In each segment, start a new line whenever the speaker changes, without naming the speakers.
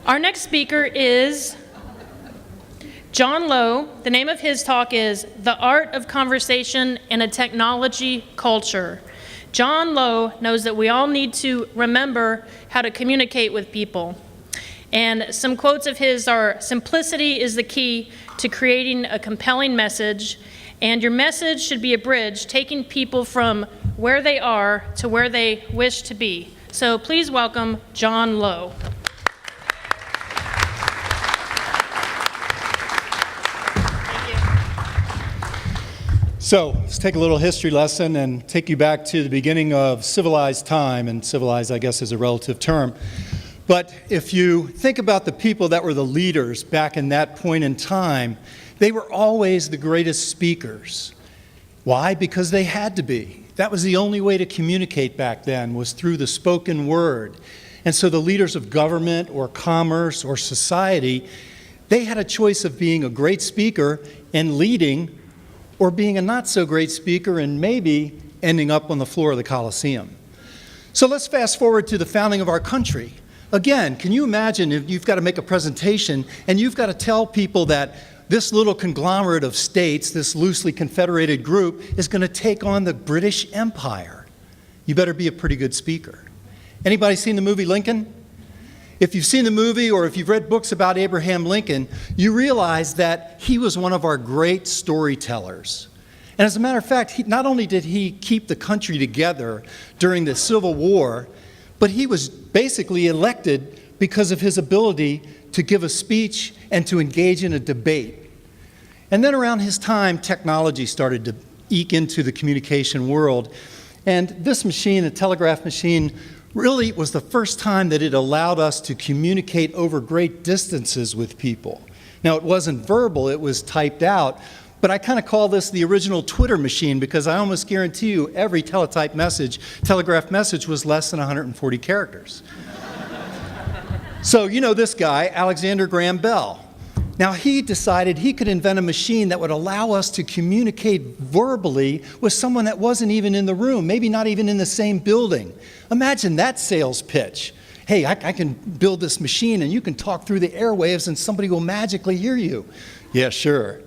Our next speaker is John Lowe. The name of his talk is The Art of Conversation in a Technology Culture. John Lowe knows that we all need to remember how to communicate with people. And some quotes of his are, "Simplicity is the key to creating a compelling message, and your message should be a bridge taking people from where they are to where they wish to be." So please welcome John Lowe.
So let's take a little history lesson and take you back to the beginning of civilized time, and civilized, I guess, is a relative term. But if you think about the people that were the leaders back in that point in time, they were always the greatest speakers. Why? Because they had to be. That was the only way to communicate back then, was through the spoken word. And so the leaders of government or commerce or society, they had a choice of being a great speaker and leading, or being a not-so-great speaker and maybe ending up on the floor of the Colosseum. So let's fast forward to the founding of our country. Again, can you imagine if you've got to make a presentation and you've got to tell people that this little conglomerate of states, this loosely confederated group, is going to take on the British Empire? You better be a pretty good speaker. Anybody seen the movie Lincoln? If you've seen the movie or if you've read books about Abraham Lincoln, you realize that he was one of our great storytellers. And as a matter of fact, not only did he keep the country together during the Civil War, but he was basically elected because of his ability to give a speech and to engage in a debate. And then around his time, technology started to eke into the communication world. And this machine, a telegraph machine, really was the first time that it allowed us to communicate over great distances with people. Now, it wasn't verbal, it was typed out, but I kind of call this the original Twitter machine because I almost guarantee you every telegraph message was less than 140 characters. So, you know this guy, Alexander Graham Bell. Now, he decided he could invent a machine that would allow us to communicate verbally with someone that wasn't even in the room, maybe not even in the same building. Imagine that sales pitch. Hey, I can build this machine and you can talk through the airwaves and somebody will magically hear you. Yeah, sure.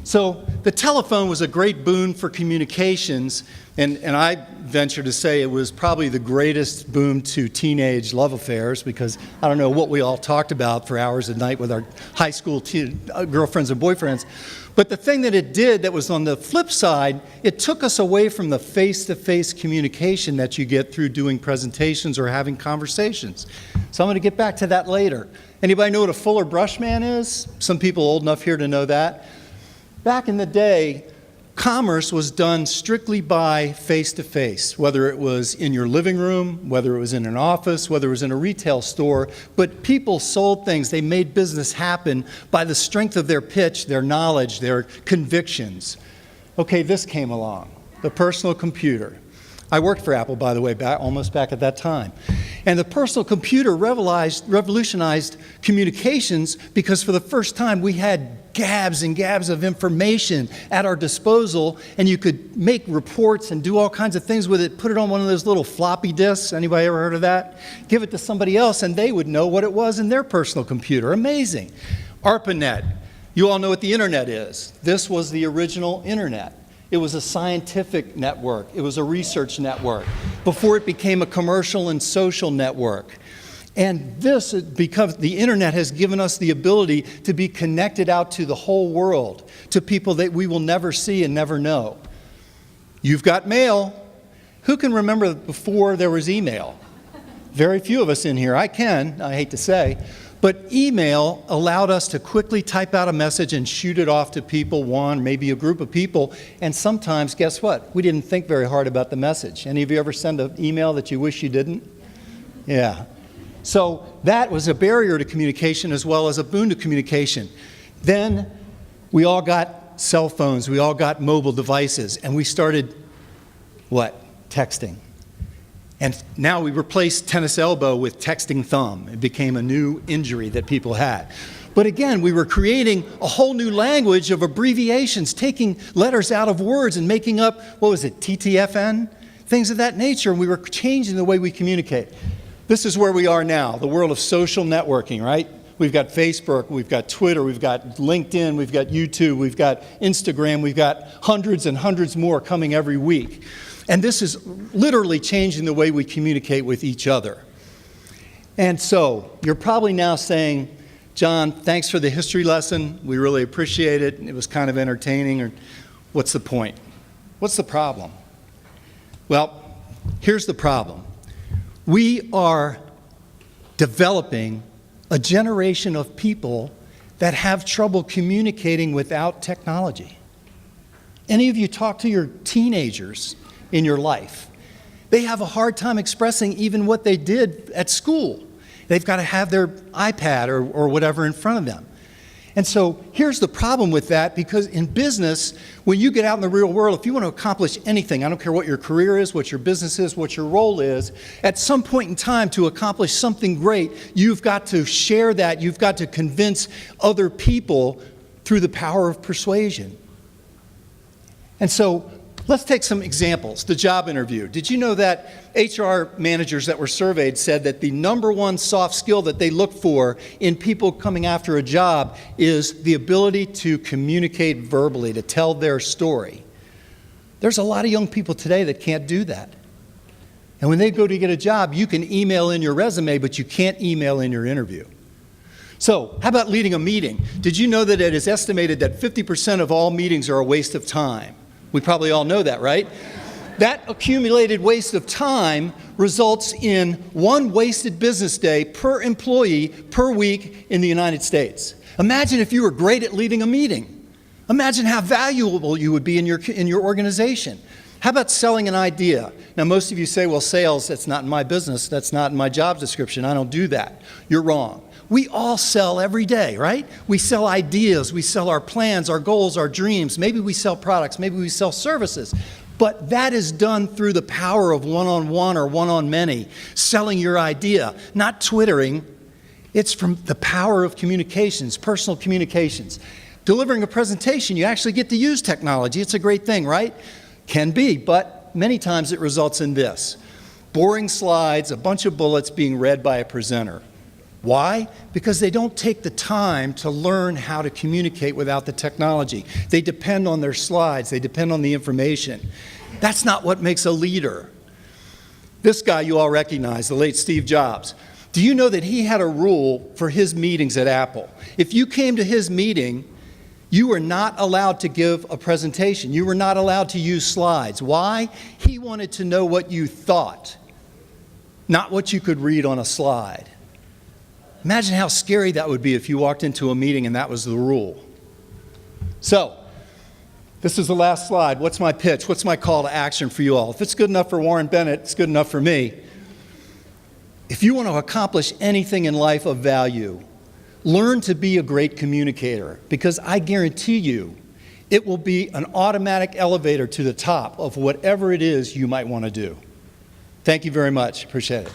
So the telephone was a great boon for communications, and I venture to say it was probably the greatest boon to teenage love affairs, because I don't know what we all talked about for hours a night with our high school girlfriends and boyfriends. But the thing that it did that was on the flip side, it took us away from the face-to-face communication that you get through doing presentations or having conversations. So I'm going to get back to that later. Anybody know what a Fuller brush man is? Some people old enough here to know that. Back in the day, commerce was done strictly by face-to-face, whether it was in your living room, whether it was in an office, whether it was in a retail store. But people sold things. They made business happen by the strength of their pitch, their knowledge, their convictions. Okay, this came along, the personal computer. I worked for Apple, by the way, almost back at that time. And the personal computer revolutionized communications because for the first time we had gabs and gabs of information at our disposal, and you could make reports and do all kinds of things with it, put it on one of those little floppy disks. Anybody ever heard of that? Give it to somebody else and they would know what it was in their personal computer. Amazing. ARPANET. You all know what the internet is. This was the original internet. It was a scientific network. It was a research network before it became a commercial and social network. And this, because the internet has given us the ability to be connected out to the whole world, to people that we will never see and never know. You've got mail. Who can remember before there was email? Very few of us in here. I can, I hate to say. But email allowed us to quickly type out a message and shoot it off to people, one, maybe a group of people. And sometimes, guess what? We didn't think very hard about the message. Any of you ever send an email that you wish you didn't? Yeah. So that was a barrier to communication as well as a boon to communication. Then we all got cell phones. We all got mobile devices. And we started, what? Texting. And now we replaced tennis elbow with texting thumb. It became a new injury that people had. But again, we were creating a whole new language of abbreviations, taking letters out of words and making up, what was it, TTFN? Things of that nature. And we were changing the way we communicate. This is where we are now, the world of social networking, right? We've got Facebook, we've got Twitter, we've got LinkedIn, we've got YouTube, we've got Instagram, we've got hundreds and hundreds more coming every week. And this is literally changing the way we communicate with each other. And so, you're probably now saying, John, thanks for the history lesson. We really appreciate it. It was kind of entertaining. Or what's the point? What's the problem? Well, here's the problem. We are developing a generation of people that have trouble communicating without technology. Any of you talk to your teenagers in your life? They have a hard time expressing even what they did at school. They've got to have their iPad or whatever in front of them. And so here's the problem with that, because in business, when you get out in the real world, if you want to accomplish anything, I don't care what your career is, what your business is, what your role is, at some point in time to accomplish something great, you've got to share that, you've got to convince other people through the power of persuasion. And so let's take some examples. The job interview. Did you know that HR managers that were surveyed said that the number one soft skill that they look for in people coming after a job is the ability to communicate verbally, to tell their story? There's a lot of young people today that can't do that. And when they go to get a job, you can email in your resume, but you can't email in your interview. So, how about leading a meeting? Did you know that it is estimated that 50% of all meetings are a waste of time? We probably all know that, right? That accumulated waste of time results in one wasted business day per employee per week in the United States. Imagine if you were great at leading a meeting. Imagine how valuable you would be in your organization. How about selling an idea? Now, most of you say, well, sales, that's not in my business. That's not in my job description. I don't do that. You're wrong. We all sell every day, right? We sell ideas, we sell our plans, our goals, our dreams. Maybe we sell products, maybe we sell services. But that is done through the power of one-on-one or one-on-many, selling your idea, not twittering. It's from the power of communications, personal communications. Delivering a presentation, you actually get to use technology. It's a great thing, right? Can be, but many times it results in this. Boring slides, a bunch of bullets being read by a presenter. Why? Because they don't take the time to learn how to communicate without the technology. They depend on their slides. They depend on the information. That's not what makes a leader. This guy you all recognize, the late Steve Jobs. Do you know that he had a rule for his meetings at Apple? If you came to his meeting, you were not allowed to give a presentation. You were not allowed to use slides. Why? He wanted to know what you thought, not what you could read on a slide. Imagine how scary that would be if you walked into a meeting and that was the rule. So, this is the last slide. What's my pitch? What's my call to action for you all? If it's good enough for Warren Bennett, it's good enough for me. If you want to accomplish anything in life of value, learn to be a great communicator, because I guarantee you it will be an automatic elevator to the top of whatever it is you might want to do. Thank you very much. Appreciate it.